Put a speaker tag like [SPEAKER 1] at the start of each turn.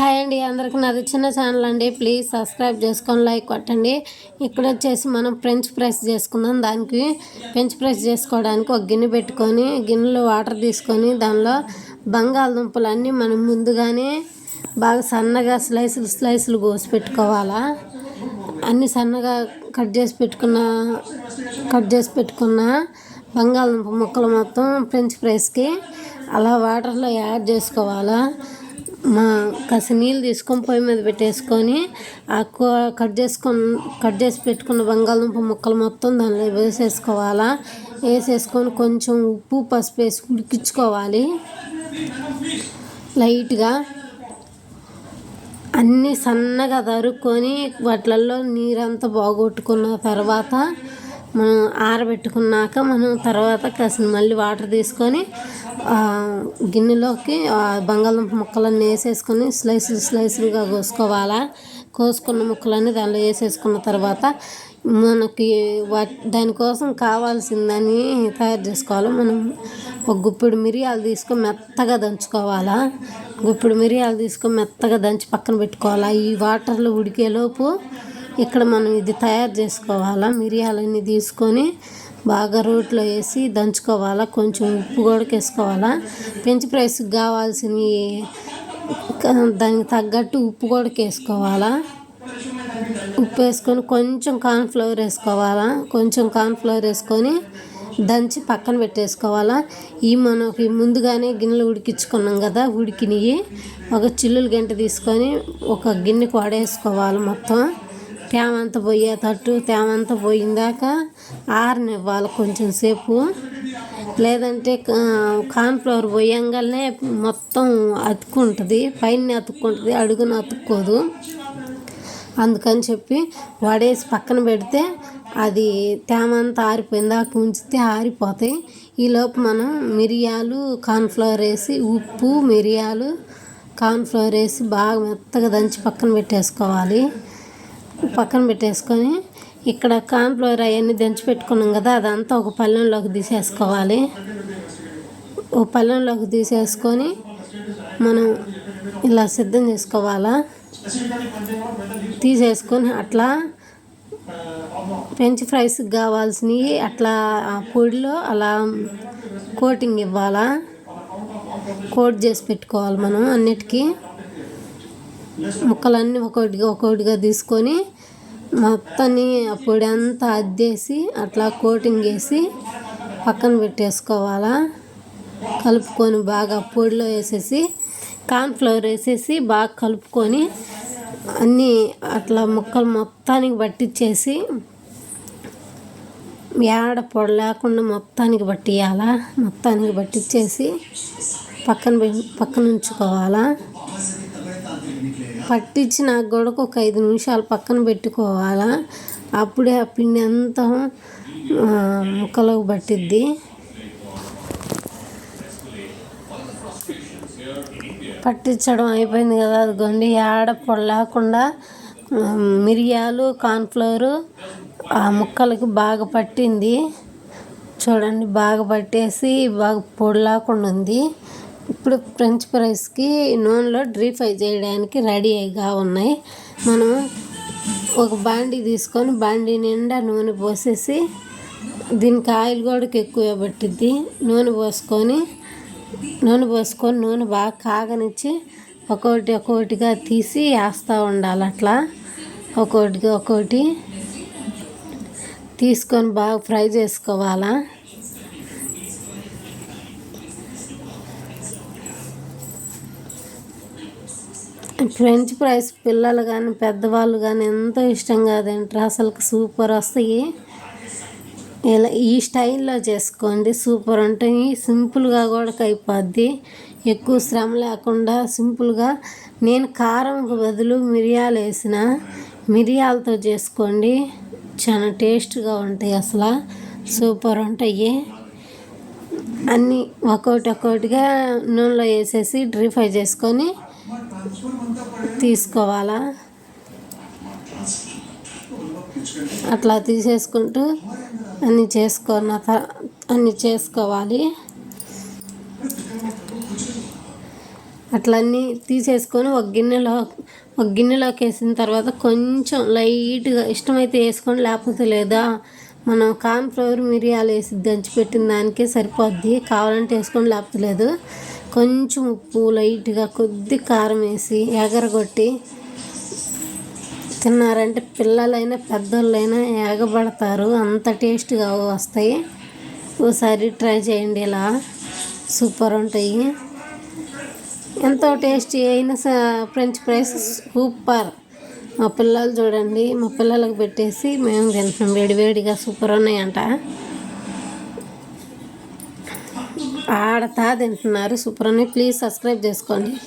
[SPEAKER 1] Hi అండి, అందరికీ నాది చిన్న ఛానల్ అండి. ప్లీజ్ సబ్స్క్రైబ్ చేసుకొని లైక్ కొట్టండి. ఇక్కడ వచ్చేసి మనం ఫ్రెంచ్ ఫ్రైస్ చేసుకుందాం. దానికి ఫ్రెంచ్ ఫ్రైస్ చేసుకోవడానికి ఒక గిన్నె పెట్టుకొని గిన్నెలో వాటర్ తీసుకొని దానిలో బంగాళదుంపలు అన్నీ మనం ముందుగానే బాగా సన్నగా స్లైసులు కోసి పెట్టుకోవాలా. అన్నీ సన్నగా కట్ చేసి పెట్టుకున్న బంగాళదుంప ముక్కలు మొత్తం ఫ్రెంచ్ ఫ్రైస్కి అలా వాటర్లో యాడ్ చేసుకోవాలా. కాస్త నీళ్ళు తీసుకొని పొయ్యి మీద పెట్టేసుకొని కట్ చేసి పెట్టుకున్న బంగాళదుంప ముక్కలు మొత్తం దానిలో వేసేసుకోవాలా. వేసేసుకొని కొంచెం ఉప్పు పసుపు వేసి ఉడికించుకోవాలి లైట్గా. అన్నీ సన్నగా తరుక్కొని వాటిల్లో నీరంతా బాగొట్టుకున్న తర్వాత మనం ఆరబెట్టుకున్నాక మనం తర్వాత కాసిన మళ్ళీ వాటర్ తీసుకొని గిన్నెలోకి బంగాళదుంప ముక్కలన్నీ వేసేసుకొని స్లైసులుగా కోసుకోవాలా. కోసుకున్న ముక్కలన్నీ దానిలో వేసేసుకున్న తర్వాత మనకి దానికోసం కావాల్సిందని తయారు చేసుకోవాలి. మనం ఒక గుప్పెడు మిరియాలు తీసుకొని మెత్తగా దంచుకోవాలా. గుప్పెడు మిరియాలు తీసుకొని మెత్తగా దంచి పక్కన పెట్టుకోవాలా. ఈ వాటర్లో ఉడికేలోపు ఇక్కడ మనం ఇది తయారు చేసుకోవాలా. మిరియాలన్నీ తీసుకొని బాగా రోట్లో వేసి దంచుకోవాలా. కొంచెం ఉప్పు కూడా వేసుకోవాలా. ఫ్రెంచ్ ఫ్రైస్కి కావాల్సినవి దానికి తగ్గట్టు ఉప్పు కూడా వేసుకోవాలా. ఉప్పు వేసుకొని కొంచెం కార్న్ఫ్లవర్ వేసుకోవాలా. కొంచెం కార్న్ఫ్లవర్ వేసుకొని దంచి పక్కన పెట్టేసుకోవాలా. మనకి ముందుగానే గిన్నెలు ఉడికించుకున్నాం కదా, ఉడికినవి ఒక చిల్లులు గంట తీసుకొని ఒక గిన్నెకి వాడేసుకోవాలి. మొత్తం తేమంతా పోయేటట్టు తేమంతా పోయిందాక ఆరనివ్వాలి కొంచెం సేపు. లేదంటే కార్న్ఫ్లవర్ పోయంగానే మొత్తం అతుక్కుంటుంది, పైన అతుక్కుంటుంది, అడుగున అతుక్కోదు. అందుకని చెప్పి వాడేసి పక్కన పెడితే అది తేమంతా ఆరిపోయిందాక ఉంచితే ఆరిపోతాయి. ఈలోపు మనం మిరియాలు కార్న్ఫ్లవర్ వేసి ఉప్పు మిరియాలు కార్న్ఫ్లవర్ వేసి బాగా మెత్తగా దంచి పక్కన పెట్టేసుకొని ఇక్కడ కార్న్ఫ్లవర్ అవన్నీ దంచి పెట్టుకున్నాం కదా, అదంతా ఒక పళ్ళెంలోకి తీసేసుకోవాలి. ఒక పళ్ళెంలోకి తీసేసుకొని మనం ఇలా సిద్ధం చేసుకోవాలా. తీసేసుకొని అట్లా ఫ్రెంచ్ ఫ్రైస్కి కావాల్సినవి అట్లా ఆ పొడిలో అలా కోటింగ్ ఇవ్వాలా. కోట్ చేసి పెట్టుకోవాలి. మనం అన్నిటికీ ముక్కలన్నీ ఒక్కొక్కటిగా తీసుకొని మొత్తాన్ని ఆ పొడి అంతా అద్దేసి అట్లా కోటింగ్ వేసి పక్కన పెట్టేసుకోవాలా. కలుపుకొని బాగా పొడిలో వేసేసి కార్న్ఫ్లవర్ వేసేసి బాగా కలుపుకొని అన్నీ అట్లా ముక్కలు మొత్తానికి పట్టించేసి ఏడ పొడి లేకుండా మొత్తానికి పట్టియాలా. మొత్తానికి పట్టించేసి పక్కన ఉంచుకోవాలా. పట్టించినాక కూడా ఒక 5 నిమిషాలు పక్కన పెట్టుకోవాలా. అప్పుడే ఆ పిండి అంతా ముక్కలోకి పట్టిద్ది. పట్టించడం అయిపోయింది కదా, అదిగోండి ఏడ పొడి లేకుండా మిరియాలు కార్న్ఫ్లవరు ఆ ముక్కలకి బాగా పట్టింది. చూడండి, బాగా పట్టేసి బాగా పొడి లేకుండా ఉంది. ఇప్పుడు ఫ్రెంచ్ ఫ్రైస్కి నూనెలో డీప్ ఫ్రై చేయడానికి రెడీగా ఉన్నాయి. మనం ఒక బాండీ తీసుకొని బాండీ నిండా నూనె పోసేసి, దీనికి ఆయిల్ కూడా ఎక్కువ పట్టిద్ది. నూనె పోసుకొని నూనె బాగా కాగనిచ్చి ఒక్కొక్కటిగా తీసి వేస్తూ ఉండాలి. అట్లా ఒక్కొక్కటి తీసుకొని బాగా ఫ్రై చేసుకోవాలా. ఫ్రెంచ్ ఫ్రైస్ పిల్లలు కానీ పెద్దవాళ్ళు కానీ ఎంతో ఇష్టంగా తింటారు. అసలు సూపర్ వస్తాయి. ఇలా ఈ స్టైల్లో చేసుకోండి, సూపర్ ఉంటాయి. సింపుల్గా కూడా అయిపోద్ది, ఎక్కువ శ్రమ లేకుండా సింపుల్గా. నేను కారంకు బదులు మిరియాలు వేసిన, మిరియాలతో చేసుకోండి, చాలా టేస్ట్గా ఉంటాయి. అసలు సూపర్ ఉంటాయి. అన్నీ ఒక్కొక్కటిగా నూనెలో వేసేసి డీప్ ఫ్రై చేసుకొని తీసుకోవాలా. అట్లా తీసేసుకుంటూ అన్నీ చేసుకోవాలి. అట్లన్నీ తీసేసుకొని ఒక గిన్నెలోకి వేసిన తర్వాత కొంచెం లైట్గా ఇష్టమైతే వేసుకొని, లేకపోతే లేదా మనం కార్న్‌ఫ్లవర్ మిరియాలు వేసి దంచిపెట్టిన దానికే సరిపోద్ది. కావాలంటే వేసుకొని, లేకపోతే లేదు. కొంచెం ఉప్పు, లైట్గా కొద్ది కారం వేసి ఎగరగొట్టి తిన్నారంటే పిల్లలైనా పెద్దోళ్ళైనా ఎగబడతారు, అంత టేస్ట్గా వస్తాయి. ఒకసారి ట్రై చేయండి, ఇలా సూపర్ ఉంటాయి. ఎంతో టేస్టీ అయిన ఫ్రెంచ్ ఫ్రైస్ సూపర్. మా పిల్లలు చూడండి, మా పిల్లలకు పెట్టేసి మేము తింటున్నాం వేడివేడిగా. సూపర్ ఉన్నాయంట, ఆడతా తింటున్నారు. సూపర్ ఉన్నాయి. ప్లీజ్ సబ్స్క్రైబ్ చేసుకోండి.